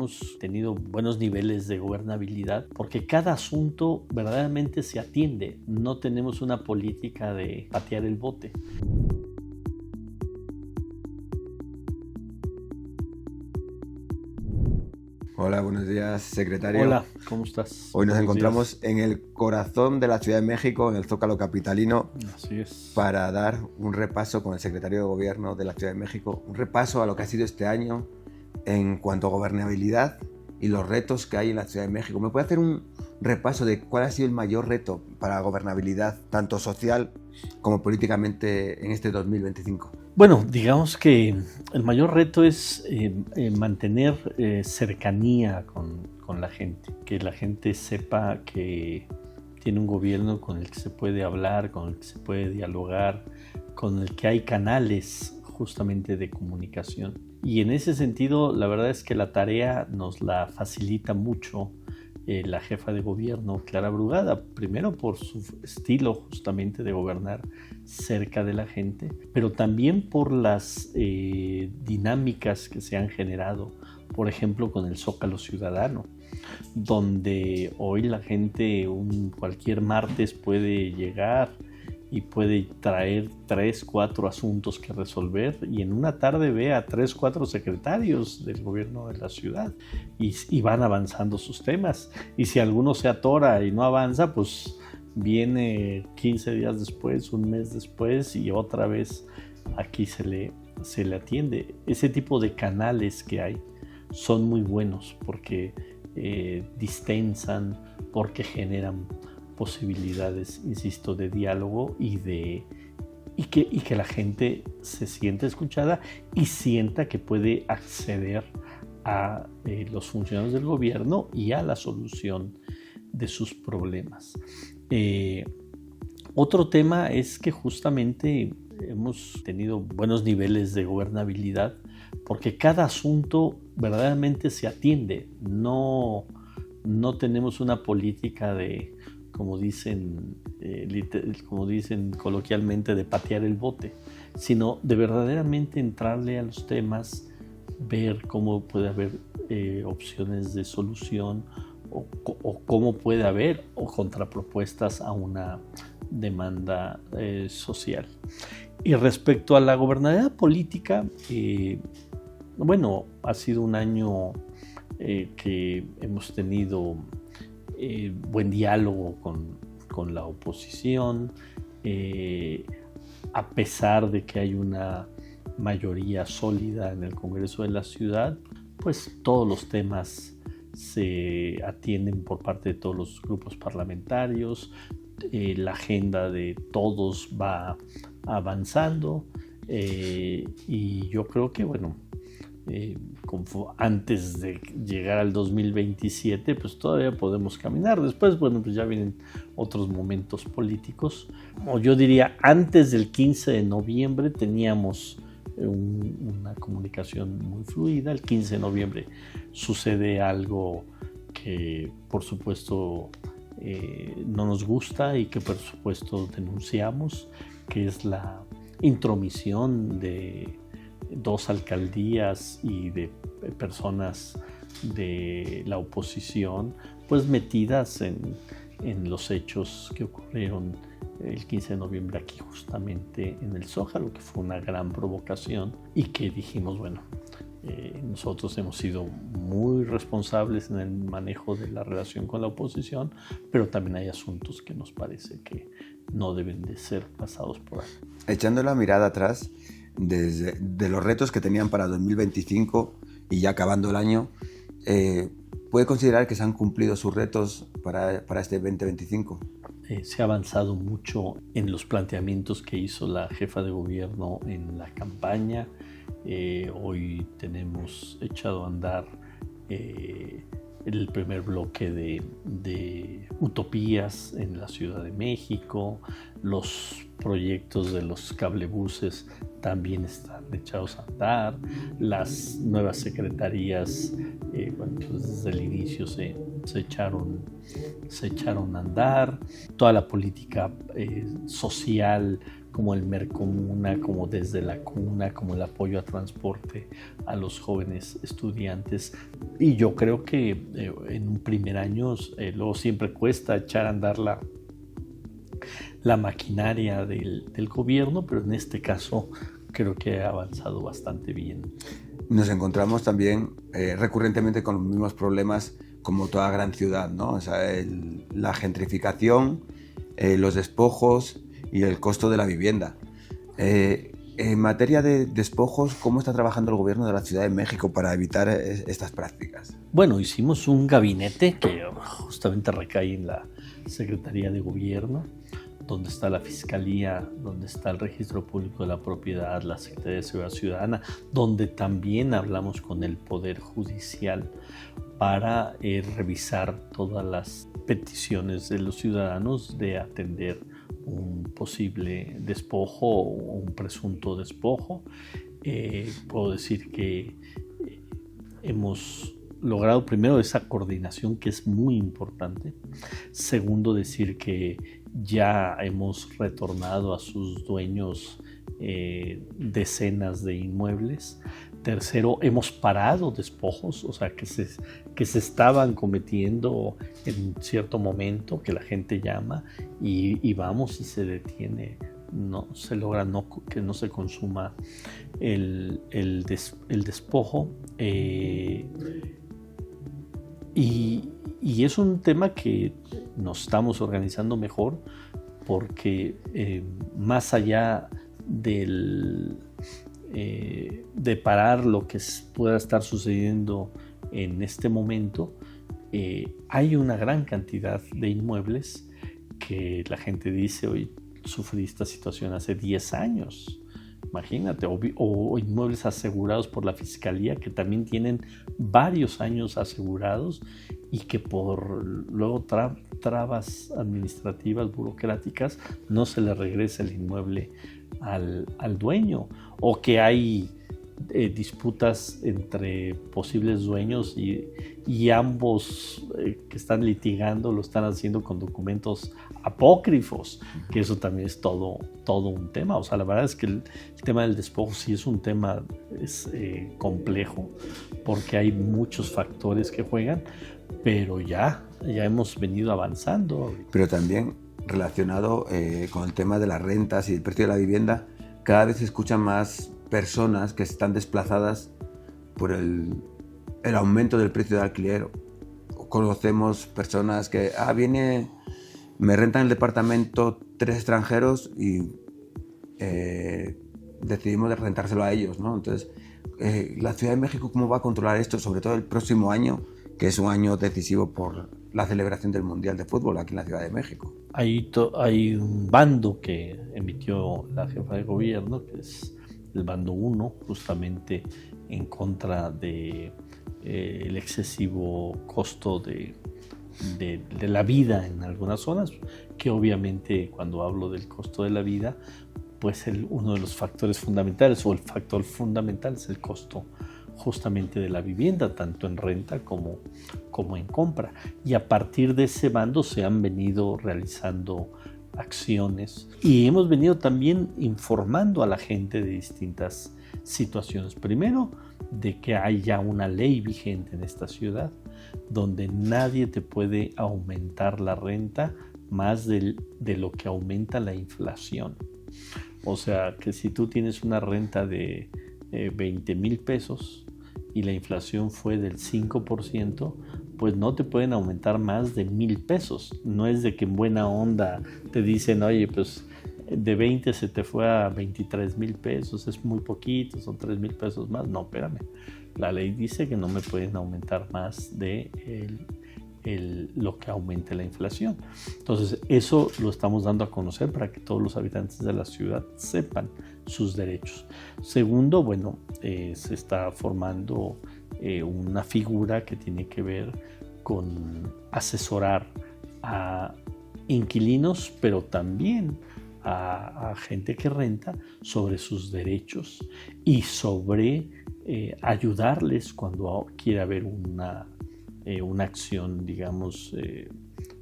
hemos tenido buenos niveles de gobernabilidad porque cada asunto verdaderamente se atiende. No tenemos una política de patear el bote. Hola, buenos días, secretario. Hola, ¿cómo estás? Hoy nos Buenos encontramos días. en el corazón de la Ciudad de México, en el Zócalo capitalino, Así es. para dar un repaso con el secretario de Gobierno de la Ciudad de México, un repaso a lo que ha sido este año en cuanto a gobernabilidad y los retos que hay en la Ciudad de México. ¿Me puede hacer un repaso de cuál ha sido el mayor reto para la gobernabilidad, tanto social como políticamente, en este 2025? Bueno, digamos que el mayor reto es mantener cercanía con la gente, que la gente sepa que tiene un gobierno con el que se puede hablar, con el que se puede dialogar, con el que hay canales justamente de comunicación. Y en ese sentido, la verdad es que la tarea nos la facilita mucho la jefa de gobierno, Clara Brugada, primero por su estilo justamente de gobernar cerca de la gente, pero también por las dinámicas que se han generado, por ejemplo, con el Zócalo Ciudadano, donde hoy la gente cualquier martes puede llegar y puede traer 3, 4 asuntos que resolver y en una tarde ve a 3, 4 secretarios del gobierno de la ciudad y van avanzando sus temas. Y si alguno se atora y no avanza, pues viene 15 días después, un mes después y otra vez aquí se le atiende. Ese tipo de canales que hay son muy buenos porque distensan, porque generan posibilidades, insisto, de diálogo y que la gente se sienta escuchada y sienta que puede acceder a los funcionarios del gobierno y a la solución de sus problemas. Otro tema es que justamente hemos tenido buenos niveles de gobernabilidad porque cada asunto verdaderamente se atiende. No tenemos una política de, como dicen coloquialmente, de patear el bote, sino de verdaderamente entrarle a los temas, ver cómo puede haber opciones de solución o cómo puede haber contrapropuestas a una demanda social. Y respecto a la gobernabilidad política, bueno, ha sido un año que hemos tenido buen diálogo con la oposición, a pesar de que hay una mayoría sólida en el Congreso de la Ciudad, pues todos los temas se atienden por parte de todos los grupos parlamentarios, la agenda de todos va avanzando y yo creo que, bueno, antes de llegar al 2027 pues todavía podemos caminar. Después, bueno, pues ya vienen otros momentos políticos. O yo diría, antes del 15 de noviembre teníamos una comunicación muy fluida. El 15 de noviembre sucede algo que por supuesto no nos gusta y que por supuesto denunciamos, que es la intromisión de 2 alcaldías y de personas de la oposición pues metidas en los hechos que ocurrieron el 15 de noviembre aquí justamente en el Zócalo, que fue una gran provocación y que dijimos, bueno, nosotros hemos sido muy responsables en el manejo de la relación con la oposición, pero también hay asuntos que nos parece que no deben de ser pasados por ahí. Echando la mirada atrás, de los retos que tenían para 2025 y ya acabando el año, ¿puede considerar que se han cumplido sus retos para este 2025? Se ha avanzado mucho en los planteamientos que hizo la jefa de gobierno en la campaña. Hoy tenemos echado a andar el primer bloque de utopías en la Ciudad de México. Los proyectos de los cablebuses también están echados a andar. Las nuevas secretarías, bueno, pues desde el inicio se echaron a andar. Toda la política social como el Mercomuna, como desde la cuna, como el apoyo a transporte a los jóvenes estudiantes. Y yo creo que en un primer año, luego siempre cuesta echar a andar la maquinaria del gobierno, pero en este caso creo que ha avanzado bastante bien. Nos encontramos también recurrentemente con los mismos problemas como toda gran ciudad, ¿no? O sea, la gentrificación, los despojos y el costo de la vivienda. En materia de despojos, ¿cómo está trabajando el gobierno de la Ciudad de México para evitar estas prácticas? Bueno, hicimos un gabinete que justamente recae en la Secretaría de Gobierno, donde está la Fiscalía, donde está el Registro Público de la Propiedad, la Secretaría de Seguridad Ciudadana, donde también hablamos con el Poder Judicial para revisar todas las peticiones de los ciudadanos de atender un posible despojo o un presunto despojo. Puedo decir que hemos logrado primero esa coordinación que es muy importante. Segundo, decir que ya hemos retornado a sus dueños decenas de inmuebles. Tercero, hemos parado despojos, o sea, que se estaban cometiendo en cierto momento, que la gente llama y vamos y se detiene. No se logra que no se consuma el despojo. Y es un tema que nos estamos organizando mejor porque más allá de parar lo que pueda estar sucediendo en este momento, hay una gran cantidad de inmuebles que la gente dice, hoy sufrí esta situación hace 10 años. Imagínate, o inmuebles asegurados por la Fiscalía que también tienen varios años asegurados y que por luego trabas administrativas, burocráticas, no se le regresa el inmueble al dueño, o que hay disputas entre posibles dueños y ambos que están litigando lo están haciendo con documentos apócrifos, que eso también es todo un tema. O sea, la verdad es que el tema del despojo sí es un tema complejo porque hay muchos factores que juegan, pero ya hemos venido avanzando. Pero también relacionado con el tema de las rentas y el precio de la vivienda, cada vez se escuchan más personas que están desplazadas por el aumento del precio del alquiler. Conocemos personas que me rentan el departamento 3 extranjeros y decidimos de rentárselo a ellos, ¿no? Entonces, la Ciudad de México, ¿cómo va a controlar esto? Sobre todo el próximo año, que es un año decisivo por la celebración del Mundial de Fútbol aquí en la Ciudad de México. Hay un bando que emitió la jefa de gobierno, que es el bando 1, justamente en contra de el excesivo costo de la vida en algunas zonas, que obviamente cuando hablo del costo de la vida, pues uno de los factores fundamentales o el factor fundamental es el costo justamente de la vivienda, tanto en renta como en compra. Y a partir de ese bando se han venido realizando acciones y hemos venido también informando a la gente de distintas situaciones. Primero, de que hay ya una ley vigente en esta ciudad donde nadie te puede aumentar la renta más de lo que aumenta la inflación. O sea, que si tú tienes una renta de 20,000 pesos y la inflación fue del 5%, pues no te pueden aumentar más de 1,000 pesos. No es de que en buena onda te dicen, oye, pues de 20 se te fue a 23,000 pesos, es muy poquito, son 3,000 pesos más. No, espérame. La ley dice que no me pueden aumentar más de lo que aumente la inflación. Entonces, eso lo estamos dando a conocer para que todos los habitantes de la ciudad sepan sus derechos. Segundo, bueno, se está formando una figura que tiene que ver con asesorar a inquilinos, pero también a gente que renta sobre sus derechos y sobre ayudarles cuando quiera haber una acción, digamos,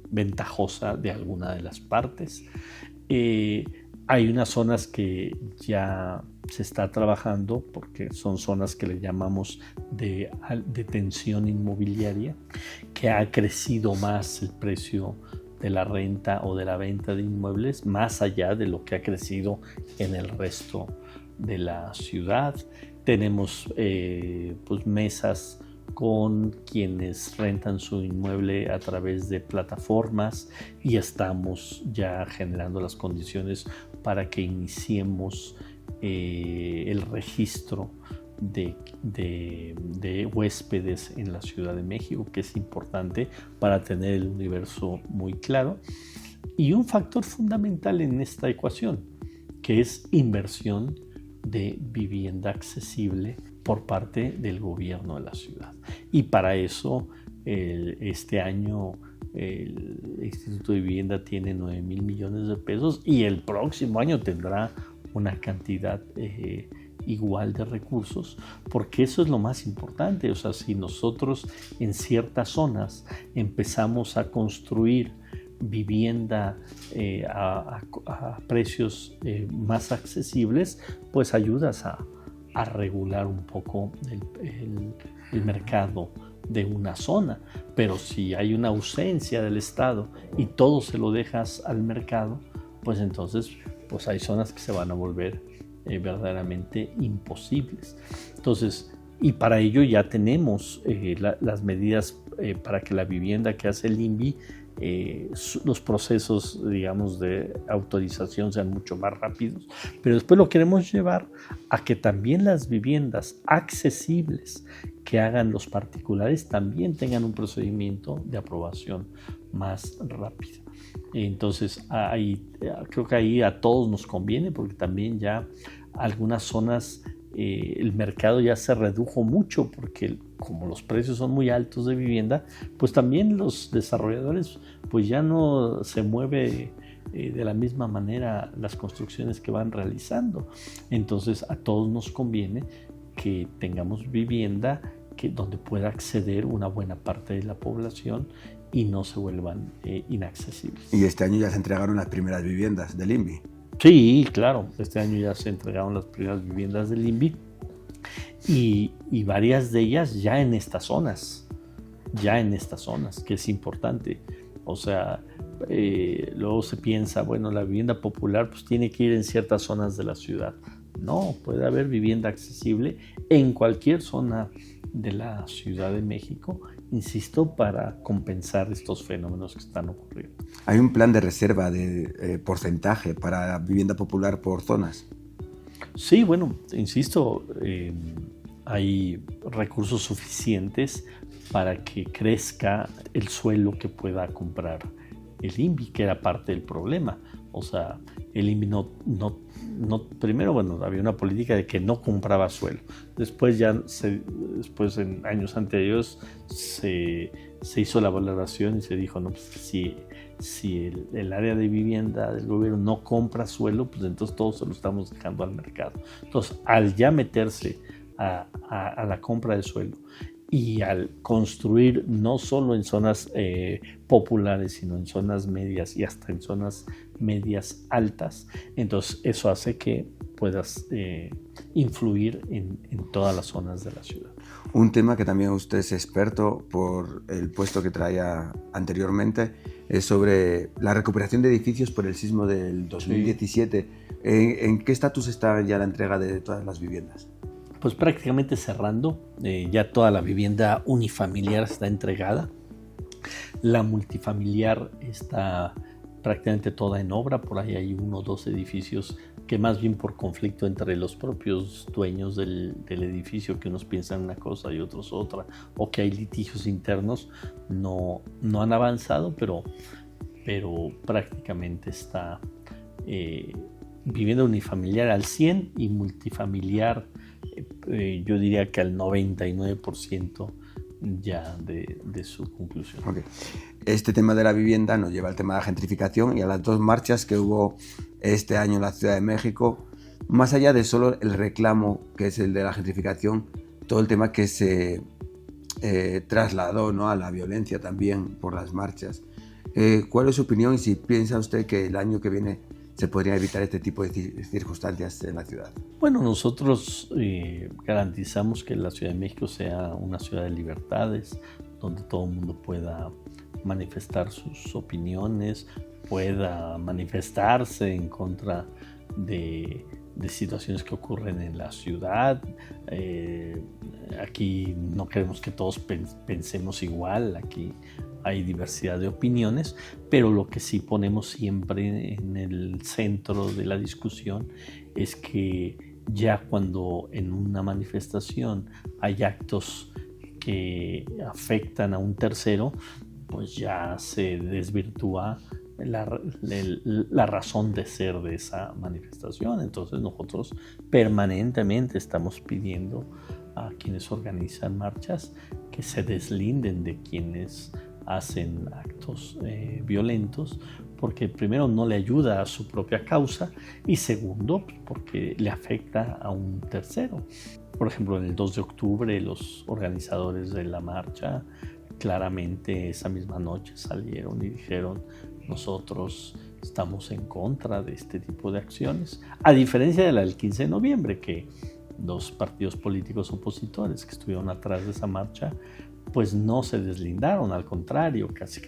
ventajosa de alguna de las partes. Hay unas zonas que ya se está trabajando porque son zonas que le llamamos de tensión inmobiliaria, que ha crecido más el precio de la renta o de la venta de inmuebles más allá de lo que ha crecido en el resto de la ciudad. Tenemos pues mesas con quienes rentan su inmueble a través de plataformas y estamos ya generando las condiciones para que iniciemos el registro de huéspedes en la Ciudad de México, que es importante para tener el universo muy claro. Y un factor fundamental en esta ecuación, que es inversión de vivienda accesible por parte del gobierno de la ciudad. Y para eso este año el Instituto de Vivienda tiene 9,000 millones de pesos y el próximo año tendrá una cantidad igual de recursos, porque eso es lo más importante. O sea, si nosotros en ciertas zonas empezamos a construir vivienda a precios más accesibles, pues ayudas a regular un poco el mercado de una zona. Pero si hay una ausencia del Estado y todo se lo dejas al mercado, pues entonces pues hay zonas que se van a volver verdaderamente imposibles. Entonces, y para ello ya tenemos las medidas para que la vivienda que hace el INVI, los procesos, digamos, de autorización sean mucho más rápidos, pero después lo queremos llevar a que también las viviendas accesibles que hagan los particulares también tengan un procedimiento de aprobación más rápido. Entonces, creo que ahí a todos nos conviene, porque también ya algunas zonas el mercado ya se redujo mucho, porque como los precios son muy altos de vivienda, pues también los desarrolladores pues ya no se mueve de la misma manera las construcciones que van realizando. Entonces a todos nos conviene que tengamos vivienda donde pueda acceder una buena parte de la población y no se vuelvan inaccesibles. Y este año ya se entregaron las primeras viviendas del INVI. Sí, claro, este año ya se entregaron las primeras viviendas del INVI y varias de ellas ya en estas zonas, que es importante. O sea, luego se piensa, bueno, la vivienda popular pues tiene que ir en ciertas zonas de la ciudad. No, puede haber vivienda accesible en cualquier zona de la Ciudad de México, insisto, para compensar estos fenómenos que están ocurriendo. ¿Hay un plan de reserva de porcentaje para vivienda popular por zonas? Sí, bueno, insisto, hay recursos suficientes para que crezca el suelo que pueda comprar el INVI, que era parte del problema. O sea, el INVI primero, bueno, había una política de que no compraba suelo. Después después en años anteriores se hizo la valoración y se dijo, no, pues si el área de vivienda del gobierno no compra suelo, pues entonces todo se lo estamos dejando al mercado. Entonces, al ya meterse a la compra de suelo y al construir no solo en zonas populares, sino en zonas medias y hasta en zonas medias altas, entonces eso hace que puedas influir en todas las zonas de la ciudad. Un tema que también usted es experto por el puesto que traía anteriormente es sobre la recuperación de edificios por el sismo del 2017. Sí. ¿En qué estatus está ya la entrega de todas las viviendas? Pues prácticamente cerrando, ya toda la vivienda unifamiliar está entregada. La multifamiliar está prácticamente toda en obra. Por ahí hay 1 o 2 edificios que más bien por conflicto entre los propios dueños del edificio, que unos piensan una cosa y otros otra, o que hay litigios internos, no han avanzado, pero prácticamente está vivienda unifamiliar al 100% y multifamiliar yo diría que al 99% ya de su conclusión. Okay. Este tema de la vivienda nos lleva al tema de la gentrificación y a las 2 marchas que hubo este año en la Ciudad de México. Más allá de solo el reclamo, que es el de la gentrificación, todo el tema que se trasladó, ¿no?, a la violencia también por las marchas. ¿Cuál es su opinión y si piensa usted que el año que viene se podrían evitar este tipo de circunstancias en la ciudad? Bueno, nosotros garantizamos que la Ciudad de México sea una ciudad de libertades, donde todo el mundo pueda manifestar sus opiniones, pueda manifestarse en contra de situaciones que ocurren en la ciudad. Aquí no queremos que todos pensemos igual, aquí hay diversidad de opiniones, pero lo que sí ponemos siempre en el centro de la discusión es que ya cuando en una manifestación hay actos que afectan a un tercero, pues ya se desvirtúa la razón de ser de esa manifestación. Entonces nosotros permanentemente estamos pidiendo a quienes organizan marchas que se deslinden de quienes hacen actos violentos, porque primero no le ayuda a su propia causa y segundo porque le afecta a un tercero. Por ejemplo, en el 2 de octubre los organizadores de la marcha claramente esa misma noche salieron y dijeron: nosotros estamos en contra de este tipo de acciones, a diferencia de la del 15 de noviembre, que los partidos políticos opositores que estuvieron atrás de esa marcha pues no se deslindaron, al contrario, casi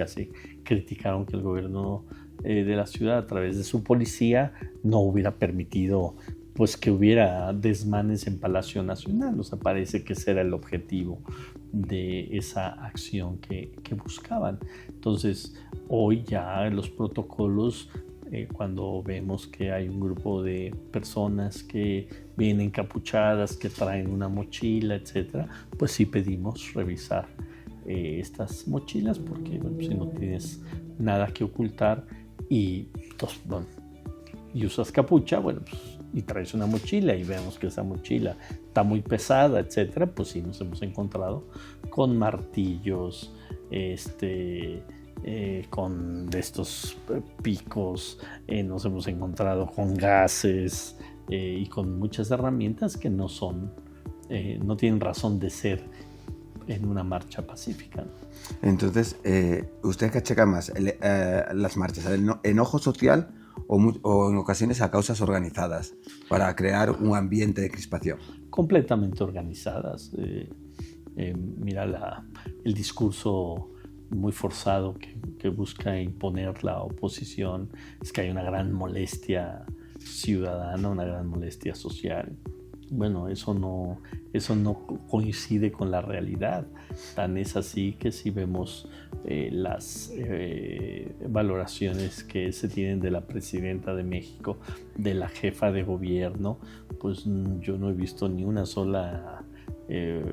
criticaron que el gobierno de la ciudad a través de su policía no hubiera permitido pues que hubiera desmanes en Palacio Nacional. O sea, parece que ese era el objetivo de esa acción que buscaban. Entonces, hoy ya los protocolos, cuando vemos que hay un grupo de personas que vienen encapuchadas, que traen una mochila, etcétera, pues sí pedimos revisar estas mochilas, porque bueno, si no tienes nada que ocultar y usas capucha, bueno, pues, y traes una mochila y vemos que esa mochila está muy pesada, etcétera, pues sí nos hemos encontrado con martillos, con de estos picos, nos hemos encontrado con gases y con muchas herramientas que no tienen razón de ser en una marcha pacífica. Entonces, ¿usted qué checa más? Las marchas, ¿el enojo social o en ocasiones a causas organizadas para crear un ambiente de crispación? Completamente organizadas. Mira el discurso muy forzado que busca imponer la oposición, es que hay una gran molestia ciudadana, una gran molestia social. Bueno, eso no coincide con la realidad. Tan es así que si vemos las valoraciones que se tienen de la presidenta de México, de la jefa de gobierno, pues yo no he visto ni una sola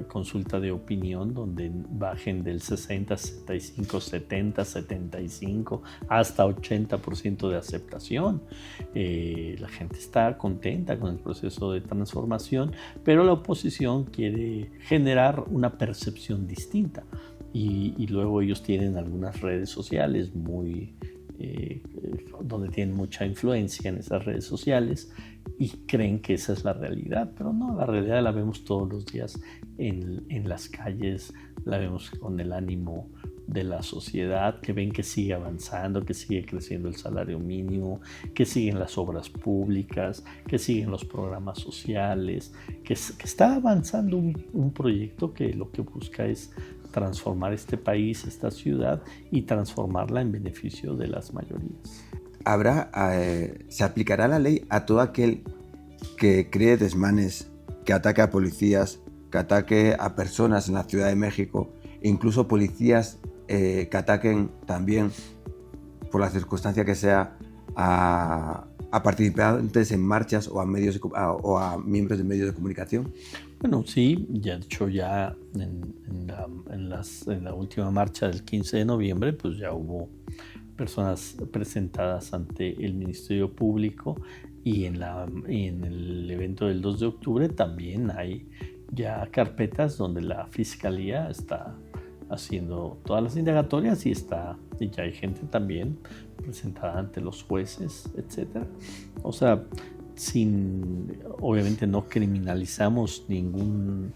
consulta de opinión donde bajen del 60, 65, 70, 75 hasta 80% de aceptación. La gente está contenta con el proceso de transformación, pero la oposición quiere generar una percepción distinta y luego ellos tienen algunas redes sociales donde tienen mucha influencia en esas redes sociales y creen que esa es la realidad, pero no, la realidad la vemos todos los días en las calles, la vemos con el ánimo de la sociedad, que ven que sigue avanzando, que sigue creciendo el salario mínimo, que siguen las obras públicas, que siguen los programas sociales, que está avanzando un proyecto que lo que busca es transformar este país, esta ciudad y transformarla en beneficio de las mayorías. ¿Se aplicará la ley a todo aquel que cree desmanes, que ataque a policías, que ataque a personas en la Ciudad de México, incluso policías que ataquen también, por la circunstancia que sea, a participantes en marchas o a miembros de medios de comunicación? Bueno, sí, de hecho ya en la última marcha del 15 de noviembre, pues ya hubo personas presentadas ante el Ministerio Público y en el evento del 2 de octubre también hay ya carpetas donde la Fiscalía está haciendo todas las indagatorias y ya hay gente también presentada ante los jueces, etcétera. O sea, obviamente no criminalizamos ningún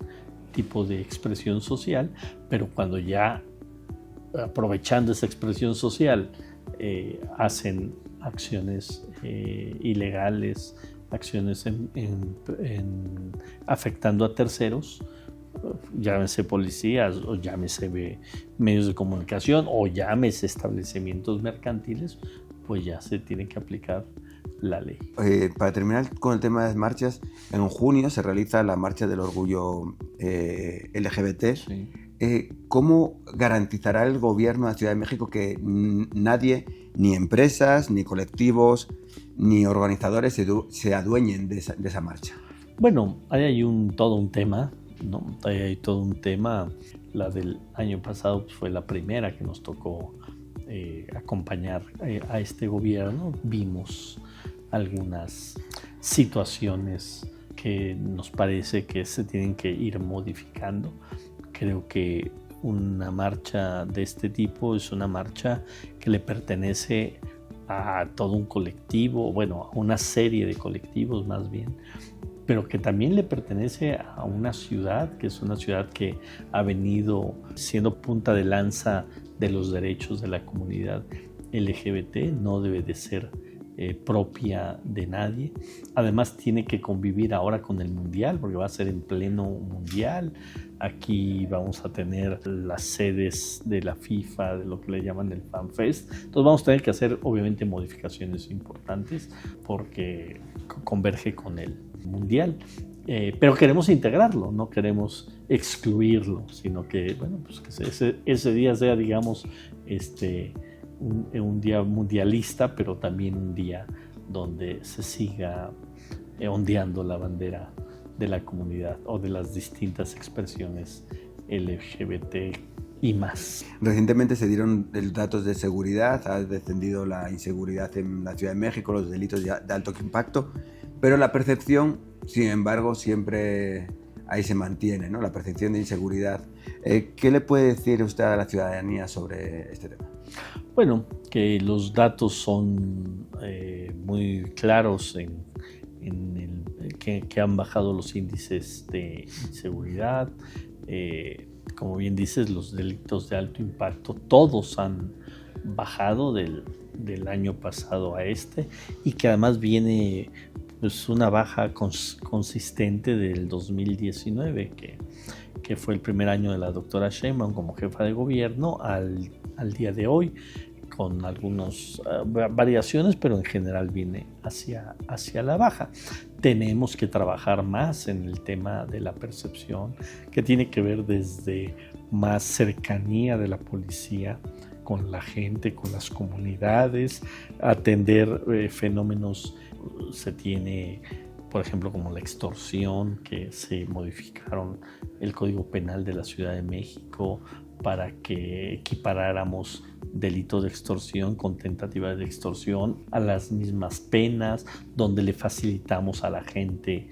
tipo de expresión social, pero cuando ya aprovechando esa expresión social hacen acciones ilegales, acciones afectando a terceros, llámese policías o llámese medios de comunicación o llámese establecimientos mercantiles, pues ya se tiene que aplicar la ley. Para terminar con el tema de las marchas, en junio se realiza la Marcha del Orgullo LGBT. Sí. ¿Cómo garantizará el gobierno de la Ciudad de México que nadie, ni empresas, ni colectivos, ni organizadores se adueñen de esa marcha? Bueno, ahí hay todo un tema, ¿no? Ahí hay todo un tema. La del año pasado pues, fue la primera que nos tocó acompañar a este gobierno. Vimos algunas situaciones que nos parece que se tienen que ir modificando. Creo que una marcha de este tipo es una marcha que le pertenece a todo un colectivo, bueno, a una serie de colectivos más bien, pero que también le pertenece a una ciudad, que es una ciudad que ha venido siendo punta de lanza de los derechos de la comunidad LGBT, no debe de ser propia de nadie. Además tiene que convivir ahora con el mundial, porque va a ser en pleno mundial. Aquí vamos a tener las sedes de la FIFA, de lo que le llaman el Fan Fest. Entonces vamos a tener que hacer obviamente modificaciones importantes porque converge con el mundial. Pero queremos integrarlo, no queremos excluirlo, sino que, bueno, pues que ese día sea, digamos, un día mundialista, pero también un día donde se siga ondeando la bandera de la comunidad o de las distintas expresiones LGBT y más. Recientemente se dieron datos de seguridad, ha descendido la inseguridad en la Ciudad de México, los delitos de alto impacto, pero la percepción, sin embargo, siempre ahí se mantiene, ¿no? La percepción de inseguridad. ¿Qué le puede decir usted a la ciudadanía sobre este tema? Bueno, que los datos son muy claros que han bajado los índices de inseguridad. Como bien dices, los delitos de alto impacto, todos han bajado del año pasado a y que además viene pues, una baja consistente del 2019, que fue el primer año de la doctora Sheinbaum como jefa de gobierno al día de hoy, con algunas variaciones, pero en general viene hacia la baja. Tenemos que trabajar más en el tema de la percepción, que tiene que ver desde más cercanía de la policía con la gente, con las comunidades, atender fenómenos. Se tiene, por ejemplo, como la extorsión, que se modificaron el Código Penal de la Ciudad de México para que equiparáramos delitos de extorsión con tentativa de extorsión a las mismas penas, donde le facilitamos a la gente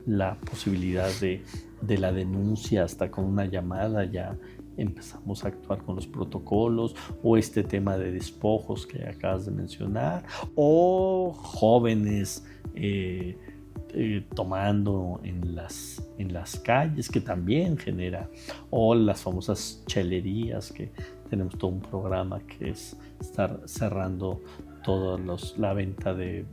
la posibilidad de la denuncia, hasta con una llamada ya empezamos a actuar con los protocolos, o este tema de despojos que acabas de mencionar, o jóvenes tomando en las calles, que también genera, o las famosas chelerías, que tenemos todo un programa que es estar cerrando toda la venta de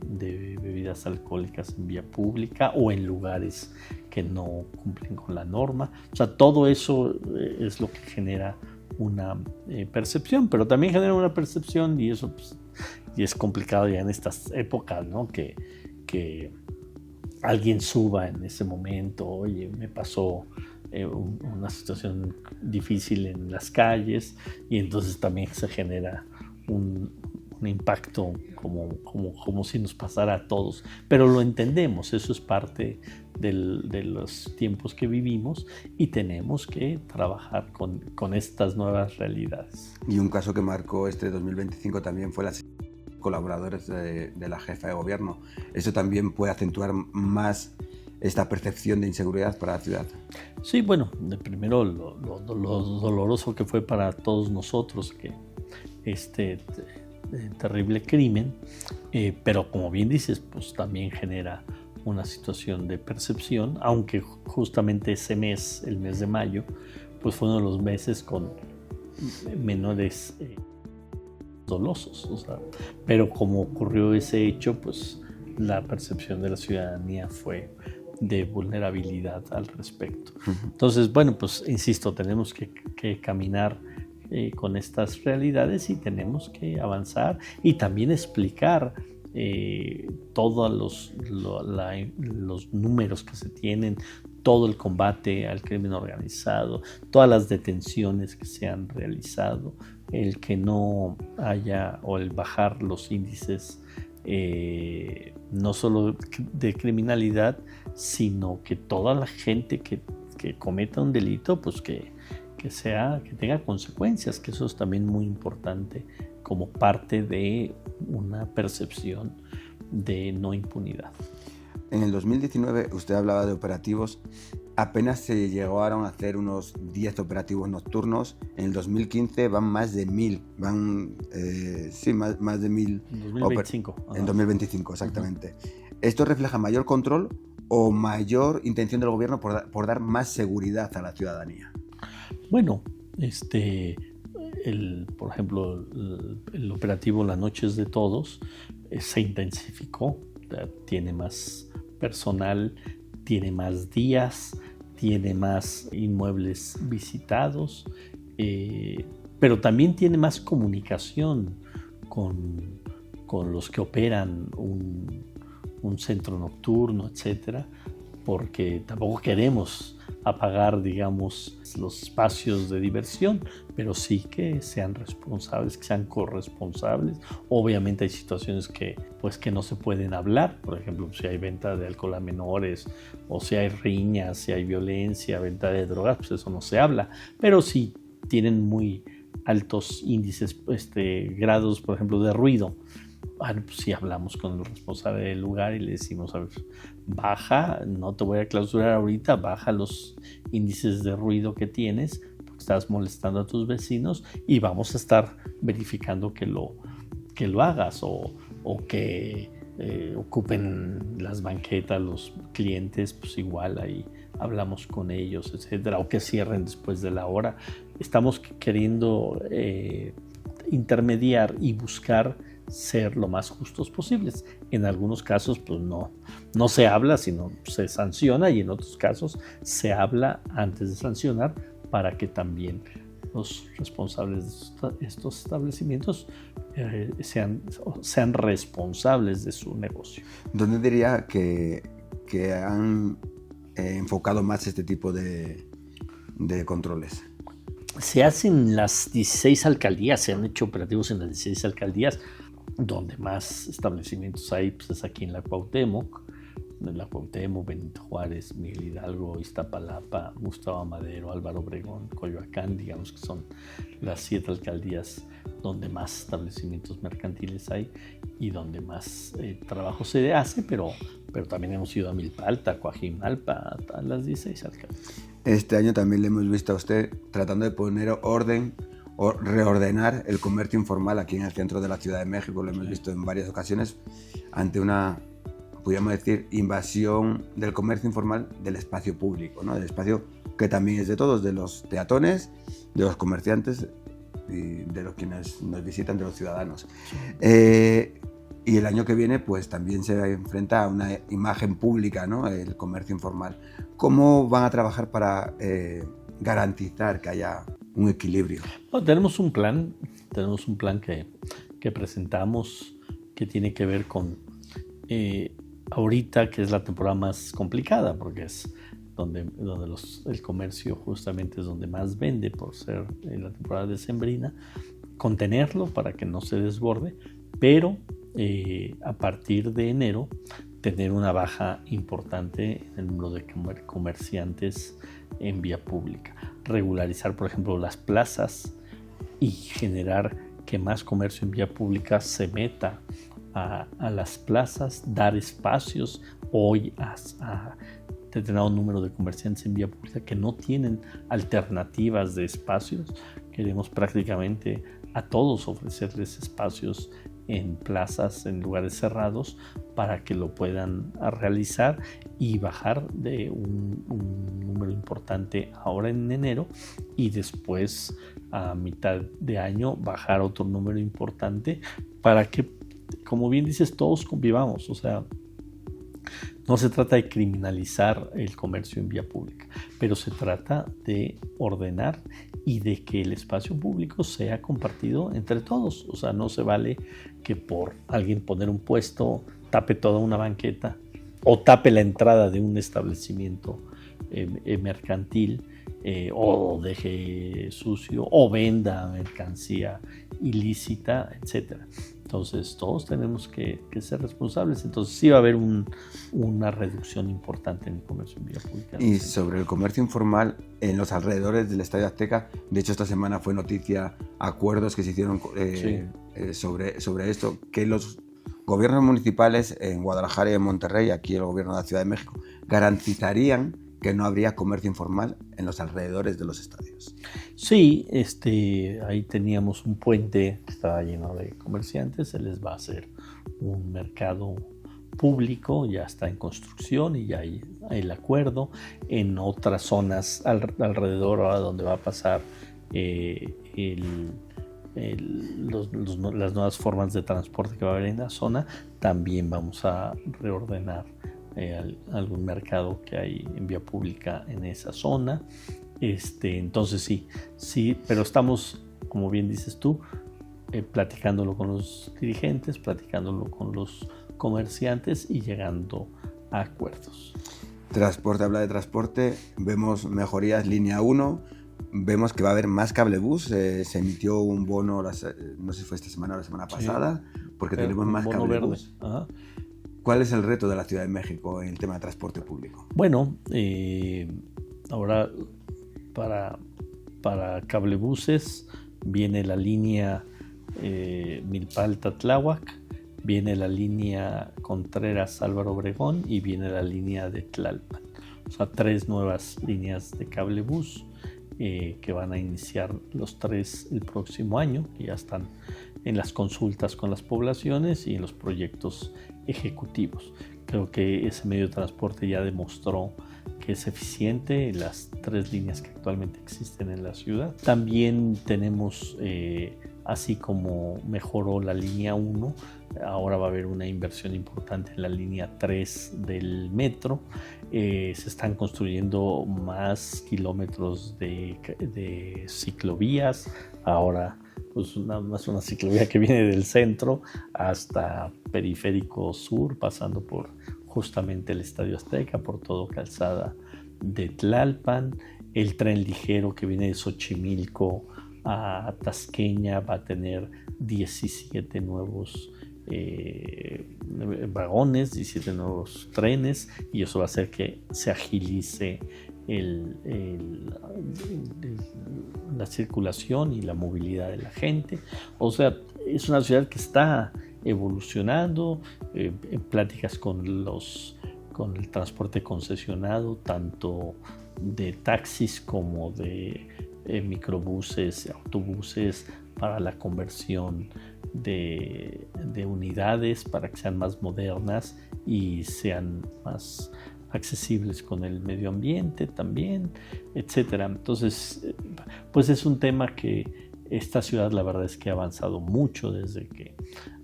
bebidas alcohólicas en vía pública o en lugares que no cumplen con la norma. O sea, todo eso es lo que genera una percepción, pero también genera una percepción, y eso pues, y es complicado ya en estas épocas, ¿no? Que alguien suba en ese momento, oye, me pasó una situación difícil en las calles, y entonces también se genera un impacto como si nos pasara a todos, pero lo entendemos, eso es parte de los tiempos que vivimos y tenemos que trabajar con estas nuevas realidades. Y un caso que marcó este 2025 también fue las colaboradores de la jefa de gobierno. ¿Eso también puede acentuar más esta percepción de inseguridad para la ciudad? Sí, bueno, primero lo doloroso que fue para todos nosotros que terrible crimen, pero como bien dices, pues también genera una situación de percepción, aunque justamente ese mes, el mes de mayo, pues fue uno de los meses con menores dolosos. O sea, pero como ocurrió ese hecho, pues la percepción de la ciudadanía fue de vulnerabilidad al respecto. Entonces, bueno, pues insisto, tenemos que caminar con estas realidades y tenemos que avanzar y también explicar todos los números que se tienen, todo el combate al crimen organizado, todas las detenciones que se han realizado, el que no haya o el bajar los índices no solo de criminalidad, sino que toda la gente que cometa un delito, pues que tenga consecuencias, que eso es también muy importante como parte de una percepción de no impunidad. En el 2019 usted hablaba de operativos, apenas se llegaron a hacer unos 10 operativos nocturnos, en el 2015 van más de 1000, más de 1000. En 2025. En 2025, exactamente. ¿Esto refleja mayor control o mayor intención del gobierno por dar más seguridad a la ciudadanía? Bueno, por ejemplo, el operativo Las Noches de Todos se intensificó, tiene más personal, tiene más días, tiene más inmuebles visitados, pero también tiene más comunicación con los que operan un centro nocturno, etcétera, porque tampoco queremos apagar, digamos, los espacios de diversión, pero sí que sean responsables, que sean corresponsables. Obviamente hay situaciones que no se pueden hablar, por ejemplo, si hay venta de alcohol a menores, o si hay riñas, si hay violencia, venta de drogas, pues eso no se habla, pero sí tienen muy altos índices, grados, por ejemplo, de ruido. Bueno, pues si hablamos con el responsable del lugar y le decimos, a ver, baja, no te voy a clausurar ahorita, baja los índices de ruido que tienes, porque estás molestando a tus vecinos y vamos a estar verificando que lo hagas o que ocupen las banquetas los clientes, pues igual ahí hablamos con ellos, etcétera, o que cierren después de la hora. Estamos queriendo intermediar y buscar ser lo más justos posibles. En algunos casos pues no se habla, sino se sanciona, y en otros casos se habla antes de sancionar para que también los responsables de estos establecimientos sean responsables de su negocio. ¿Dónde diría que han enfocado más este tipo de controles? Se hacen las 16 alcaldías, se han hecho operativos en las 16 alcaldías. Donde más establecimientos hay, pues es aquí en la Cuauhtémoc, Benito Juárez, Miguel Hidalgo, Iztapalapa, Gustavo Amadero, Álvaro Obregón, Coyoacán, digamos que son las 7 alcaldías donde más establecimientos mercantiles hay y donde más trabajo se hace, pero también hemos ido a Milpalta, Coajimalpa, a las 16 alcaldías. Este año también le hemos visto a usted tratando de poner orden o reordenar el comercio informal aquí en el centro de la Ciudad de México. Lo hemos visto en varias ocasiones ante una, podríamos decir, invasión del comercio informal del espacio público, ¿no? Del espacio que también es de todos, de los peatones, de los comerciantes y de los quienes nos visitan, de los ciudadanos. Y el año que viene pues también se enfrenta a una imagen pública, ¿no? El comercio informal. ¿Cómo van a trabajar para garantizar que haya un equilibrio? Bueno, tenemos un plan que presentamos que tiene que ver con ahorita, que es la temporada más complicada, porque es donde el comercio justamente es donde más vende por ser la temporada decembrina, contenerlo para que no se desborde, pero a partir de enero tener una baja importante en el número de comerciantes en vía pública, regularizar por ejemplo las plazas y generar que más comercio en vía pública se meta a las plazas, dar espacios hoy a determinado número de comerciantes en vía pública que no tienen alternativas de espacios. Queremos prácticamente a todos ofrecerles espacios en plazas, en lugares cerrados, para que lo puedan realizar y bajar de un número importante ahora en enero, y después a mitad de año bajar otro número importante para que, como bien dices, todos convivamos. O sea, no se trata de criminalizar el comercio en vía pública, pero se trata de ordenar y de que el espacio público sea compartido entre todos. O sea, no se vale que por alguien poner un puesto tape toda una banqueta o tape la entrada de un establecimiento mercantil, o deje sucio o venda mercancía ilícita, etcétera. Entonces todos tenemos que ser responsables. Entonces sí va a haber una reducción importante en el comercio en vía pública. Y sobre el comercio informal en los alrededores del Estadio Azteca, de hecho esta semana fue noticia acuerdos que se hicieron sobre esto, que los gobiernos municipales en Guadalajara y en Monterrey, aquí el gobierno de la Ciudad de México, garantizarían que no habría comercio informal en los alrededores de los estadios. Sí, ahí teníamos un puente que estaba lleno de comerciantes, se les va a hacer un mercado público, ya está en construcción y ya hay el acuerdo. En otras zonas alrededor, ahora donde va a pasar las nuevas formas de transporte que va a haber en la zona, también vamos a reordenar algún mercado que hay en vía pública en esa zona. Entonces sí, pero estamos, como bien dices tú, platicándolo con los dirigentes, platicándolo con los comerciantes y llegando a acuerdos. Transporte, habla de transporte, vemos mejorías línea 1, vemos que va a haber más cablebús, se emitió un bono, no sé si fue esta semana o la semana pasada, porque tenemos más cablebús. ¿Cuál es el reto de la Ciudad de México en el tema de transporte público? Bueno, ahora para cablebuses viene la línea Milpalta-Tláhuac, viene la línea Contreras-Álvaro Obregón y viene la línea de Tlalpan. O sea, 3 nuevas líneas de cablebús que van a iniciar los 3 el próximo año, que ya están en las consultas con las poblaciones y en los proyectos ejecutivos. Creo que ese medio de transporte ya demostró que es eficiente, las 3 líneas que actualmente existen en la ciudad. También tenemos, así como mejoró la línea 1, ahora va a haber una inversión importante en la línea 3 del metro. Se están construyendo más kilómetros de ciclovías. Ahora pues una ciclovía que viene del centro hasta Periférico Sur, pasando por justamente el Estadio Azteca, por todo Calzada de Tlalpan. El tren ligero que viene de Xochimilco a Tasqueña va a tener 17 nuevos vagones, 17 nuevos trenes, y eso va a hacer que se agilice la circulación y la movilidad de la gente. O sea, es una ciudad que está evolucionando, en pláticas con el transporte concesionado, tanto de taxis como de microbuses, autobuses, para la conversión de unidades, para que sean más modernas y sean más accesibles con el medio ambiente también, etcétera. Entonces, pues es un tema que esta ciudad, la verdad es que ha avanzado mucho desde que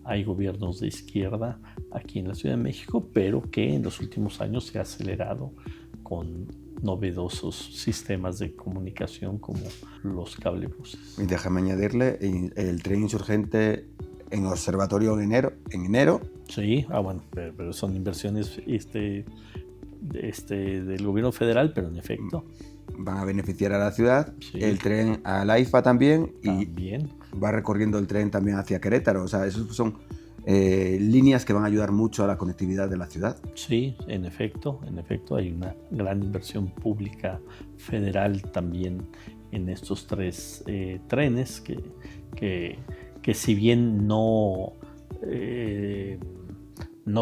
hay gobiernos de izquierda aquí en la Ciudad de México, pero que en los últimos años se ha acelerado con novedosos sistemas de comunicación como los cablebuses. Y déjame añadirle el tren insurgente en Observatorio en enero. Sí, bueno, pero son inversiones del gobierno federal, pero en efecto van a beneficiar a la ciudad. Sí. El tren a la IFA también. Y va recorriendo el tren también hacia Querétaro. O sea, esos son líneas que van a ayudar mucho a la conectividad de la ciudad. Sí, en efecto hay una gran inversión pública federal también en estos 3 trenes que si bien no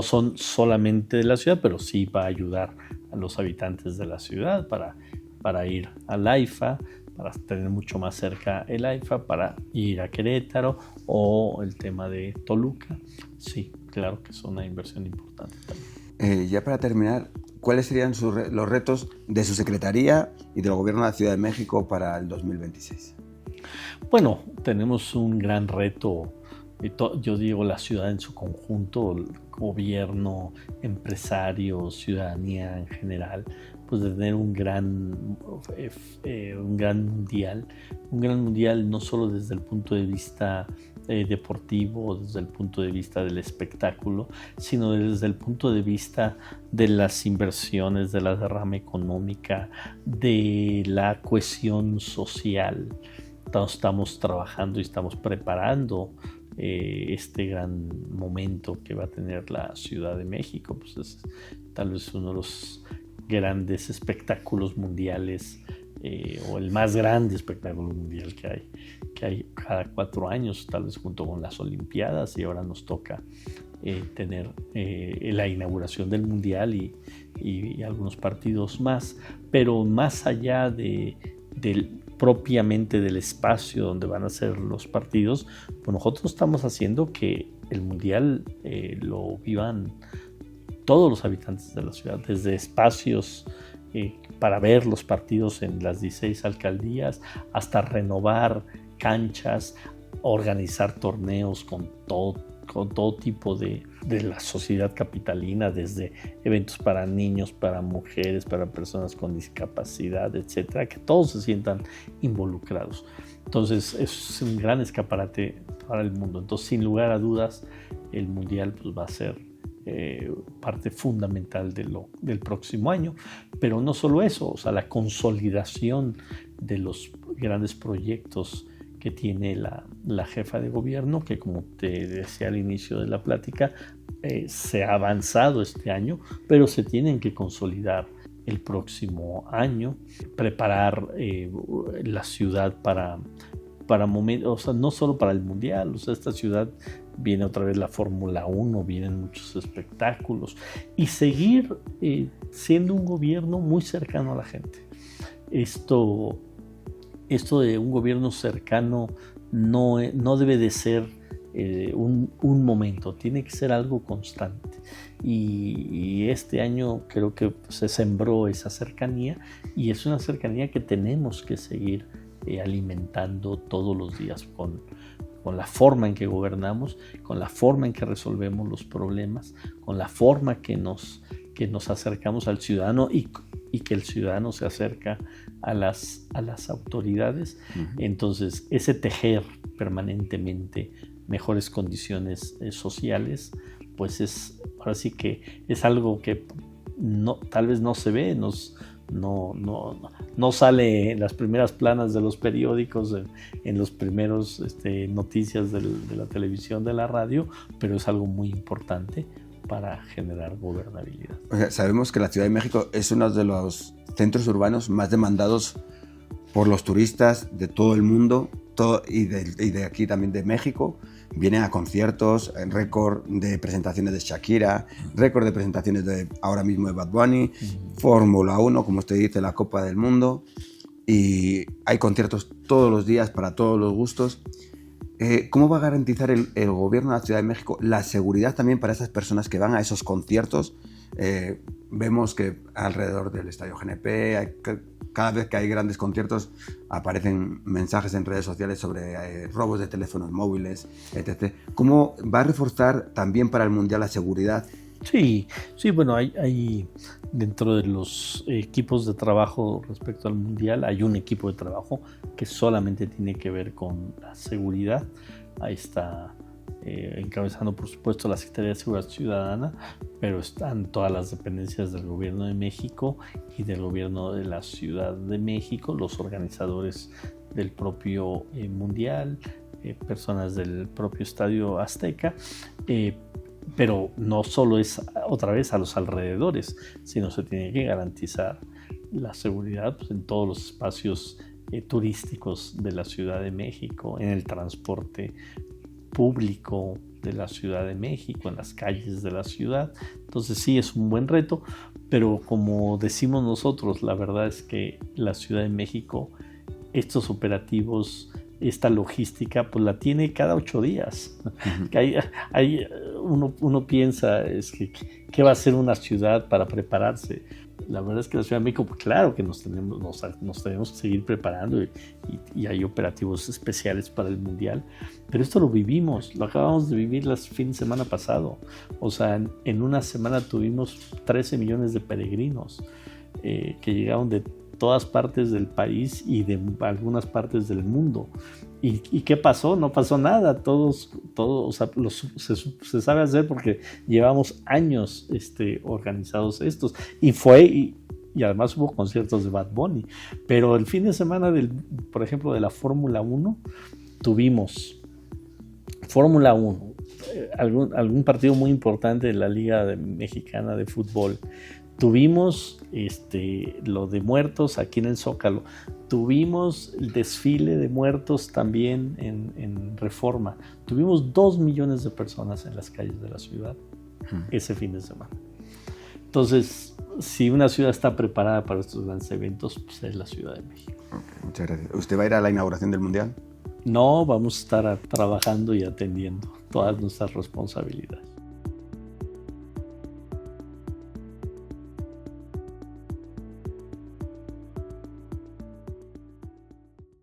son solamente de la ciudad, pero sí va a ayudar a los habitantes de la ciudad para ir a la IFA, para tener mucho más cerca el AIFA, para ir a Querétaro, o el tema de Toluca. Sí, claro que es una inversión importante también. Ya para terminar, ¿cuáles serían los retos de su secretaría y del gobierno de la Ciudad de México para el 2026? Bueno, tenemos un gran reto. Yo digo la ciudad en su conjunto, el gobierno, empresarios, ciudadanía en general, pues de tener un gran mundial no solo desde el punto de vista deportivo, desde el punto de vista del espectáculo, sino desde el punto de vista de las inversiones, de la derrama económica, de la cohesión social. Estamos trabajando y estamos preparando este gran momento que va a tener la Ciudad de México. Pues es tal vez uno de los grandes espectáculos mundiales, o el más grande espectáculo mundial que hay cada 4 años, tal vez junto con las Olimpiadas, y ahora nos toca tener la inauguración del Mundial y algunos partidos más, pero más allá propiamente del espacio donde van a ser los partidos, pues nosotros estamos haciendo que el Mundial lo vivan todos los habitantes de la ciudad, desde espacios para ver los partidos en las 16 alcaldías, hasta renovar canchas, organizar torneos con todo tipo de la sociedad capitalina, desde eventos para niños, para mujeres, para personas con discapacidad, etcétera, que todos se sientan involucrados. Entonces es un gran escaparate para el mundo. Entonces, sin lugar a dudas, el Mundial pues va a ser parte fundamental del próximo año, pero no solo eso, o sea, la consolidación de los grandes proyectos que tiene la jefa de gobierno, que como te decía al inicio de la plática, se ha avanzado este año, pero se tienen que consolidar el próximo año, preparar la ciudad para momentos, o sea, no solo para el Mundial, o sea, esta ciudad viene otra vez la Fórmula 1, vienen muchos espectáculos, y seguir siendo un gobierno muy cercano a la gente. Esto de un gobierno cercano no debe de ser un momento, tiene que ser algo constante. Y este año creo que se sembró esa cercanía, y es una cercanía que tenemos que seguir alimentando todos los días con la forma en que gobernamos, con la forma en que resolvemos los problemas, con la forma que nos acercamos al ciudadano y que el ciudadano se acerca a las autoridades. Uh-huh. Entonces, ese tejer permanentemente mejores condiciones sociales, pues ahora sí que es algo que tal vez no se ve, no sale en las primeras planas de los periódicos, en los primeros noticias de la televisión, de la radio, pero es algo muy importante para generar gobernabilidad. O sea, sabemos que la Ciudad de México es uno de los centros urbanos más demandados por los turistas de todo el mundo, y de aquí también de México. Vienen a conciertos, récord de presentaciones de Shakira, récord de presentaciones ahora mismo de Bad Bunny, Fórmula 1, como usted dice, la Copa del Mundo, y hay conciertos todos los días para todos los gustos. ¿Cómo va a garantizar el gobierno de la Ciudad de México la seguridad también para esas personas que van a esos conciertos? Vemos que alrededor del Estadio GNP, cada vez que hay grandes conciertos, aparecen mensajes en redes sociales sobre robos de teléfonos móviles, etc. ¿Cómo va a reforzar también para el Mundial la seguridad? Sí, bueno, hay dentro de los equipos de trabajo respecto al Mundial, hay un equipo de trabajo que solamente tiene que ver con la seguridad. Ahí está encabezando, por supuesto, la Secretaría de Seguridad Ciudadana, pero están todas las dependencias del Gobierno de México y del Gobierno de la Ciudad de México, los organizadores del propio Mundial, personas del propio Estadio Azteca, pero no solo es otra vez a los alrededores, sino se tiene que garantizar la seguridad pues, en todos los espacios turísticos de la Ciudad de México, en el transporte público de la Ciudad de México, en las calles de la ciudad. Entonces sí, es un buen reto, pero como decimos nosotros, la verdad es que la Ciudad de México estos operativos, esta logística, pues la tiene cada 8 días. Uno piensa, ¿qué va a hacer una ciudad para prepararse? La verdad es que la Ciudad de México, pues claro que nos tenemos que seguir preparando y hay operativos especiales para el Mundial, pero esto lo vivimos, lo acabamos de vivir el fin de semana pasado. O sea, en una semana tuvimos 13 millones de peregrinos que llegaron de todas partes del país y de algunas partes del mundo. ¿Y qué pasó? No pasó nada. Todos o sea, se sabe hacer porque llevamos años organizados estos. Y además hubo conciertos de Bad Bunny. Pero el fin de semana, por ejemplo, de la Fórmula 1, tuvimos Fórmula 1, algún partido muy importante de la Liga Mexicana de Fútbol. Tuvimos lo de muertos aquí en el Zócalo. Tuvimos el desfile de muertos también en Reforma. Tuvimos 2 millones de personas en las calles de la ciudad ese fin de semana. Entonces, si una ciudad está preparada para estos grandes eventos, pues es la Ciudad de México. Okay, muchas gracias. ¿Usted va a ir a la inauguración del Mundial? No, vamos a estar trabajando y atendiendo todas nuestras responsabilidades.